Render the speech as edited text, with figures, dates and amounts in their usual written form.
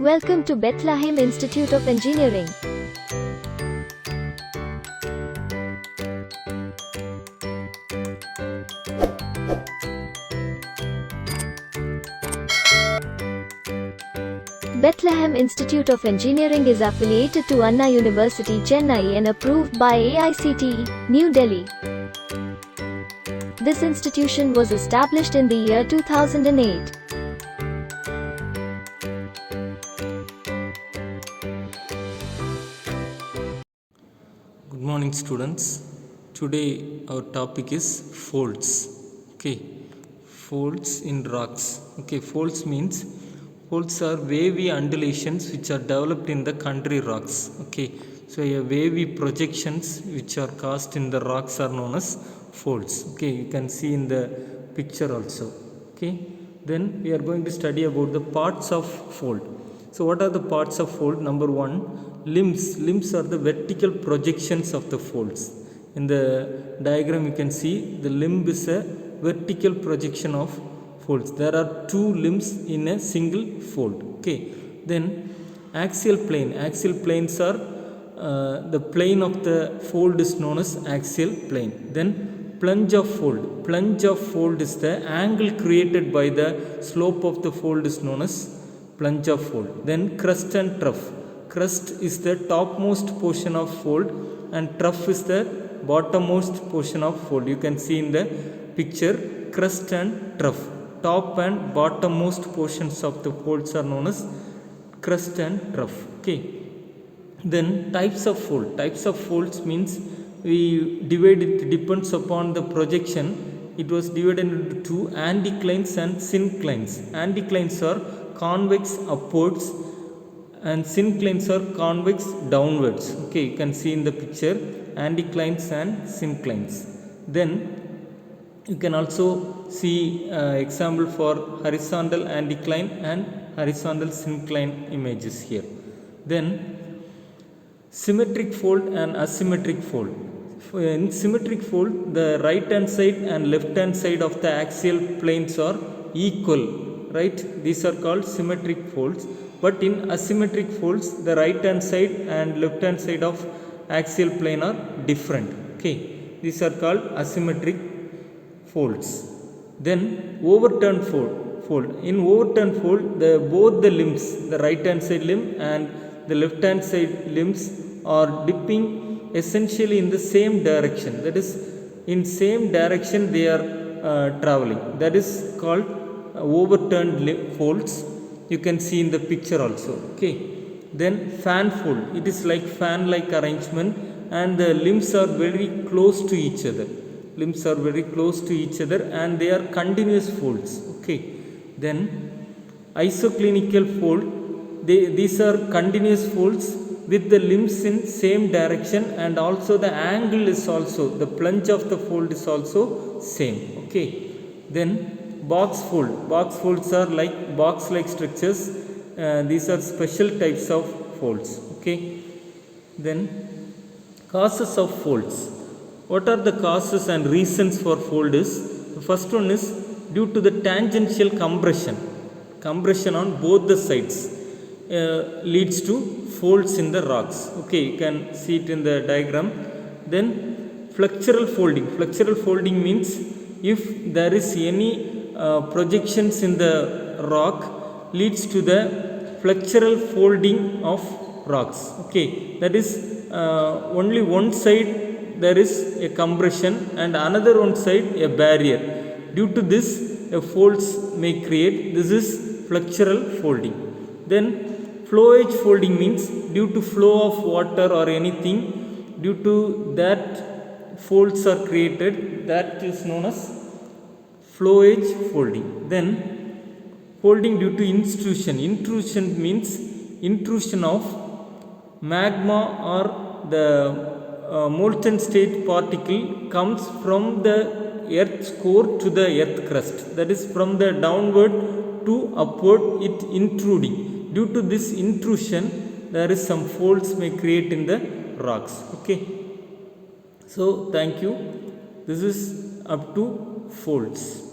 Welcome to Bethlehem Institute of Engineering. Bethlehem Institute of Engineering is affiliated to Anna University, Chennai and approved by AICTE, New Delhi. This institution was established in the year 2008. Good morning, students. Today our topic is folds. Okay, folds in rocks. Okay, folds means folds are wavy undulations which are developed in the country rocks. Okay, so a wavy projections which are cast in the rocks are known as folds. Okay, you can see in the picture also. Okay, then we are going to study about the parts of fold. So what are the parts of fold? Number one, limbs. Limbs are the vertical projections of the folds. In the diagram you can see the limb is a vertical projection of folds. There are two limbs in a single fold. Okay. Then axial plane. Axial planes are the plane of the fold is known as axial plane. Then plunge of fold. Plunge of fold is the angle created by the slope of the fold is known as plunge of fold. Then crest and trough. Crest is the topmost portion of fold and trough is the bottommost portion of fold. You can see in the picture crest and trough. Top and bottommost portions of the folds are known as crest and trough. Okay. Then types of fold. Types of folds means we divide it depends upon the projection. It was divided into two, anticlines and synclines. Anticlines are convex upwards and synclines are convex downwards. Okay, you can see in the picture anticlines and synclines. Then you can also see example for horizontal anticline and horizontal syncline images here. Then symmetric fold and asymmetric fold. In symmetric fold, the right hand side and left hand side of the axial planes are equal. Right, these are called symmetric folds. But in asymmetric folds, the right hand side and left hand side of axial plane are different. Okay, these are called asymmetric folds. Then overturned fold. In overturned fold, both the limbs, the right hand side limb and the left hand side limbs are dipping essentially in the same direction. That is, in same direction they are traveling. That is called overturned folds. You can see in the picture also. Okay. Then fan fold. It is like fan like arrangement and the limbs are very close to each other. Limbs are very close to each other and they are continuous folds. Okay. Then isoclinical fold. These are continuous folds with the limbs in same direction and also the angle is also, the plunge of the fold is also same. Okay. Then box fold. Box folds are like box like structures. These are special types of folds. Okay. Then causes of folds. What are the causes and reasons for fold is, the first one is due to the tangential compression. Compression on both the sides leads to folds in the rocks. Okay, you can see it in the diagram. Then flexural folding. Flexural folding means if there is any projections in the rock leads to the flexural folding of rocks. Okay, that is only one side there is a compression and another one side a barrier. Due to this, a folds may create. This is flexural folding. Then flowage folding means due to flow of water or anything, due to that folds are created. That is known as flowage folding. Then folding due to intrusion. Intrusion means intrusion of magma or the molten state particle comes from the earth's core to the earth crust. That is from the downward to upward it intruding. Due to this intrusion there is some folds may create in the rocks. Okay. So thank you. This is up to folds.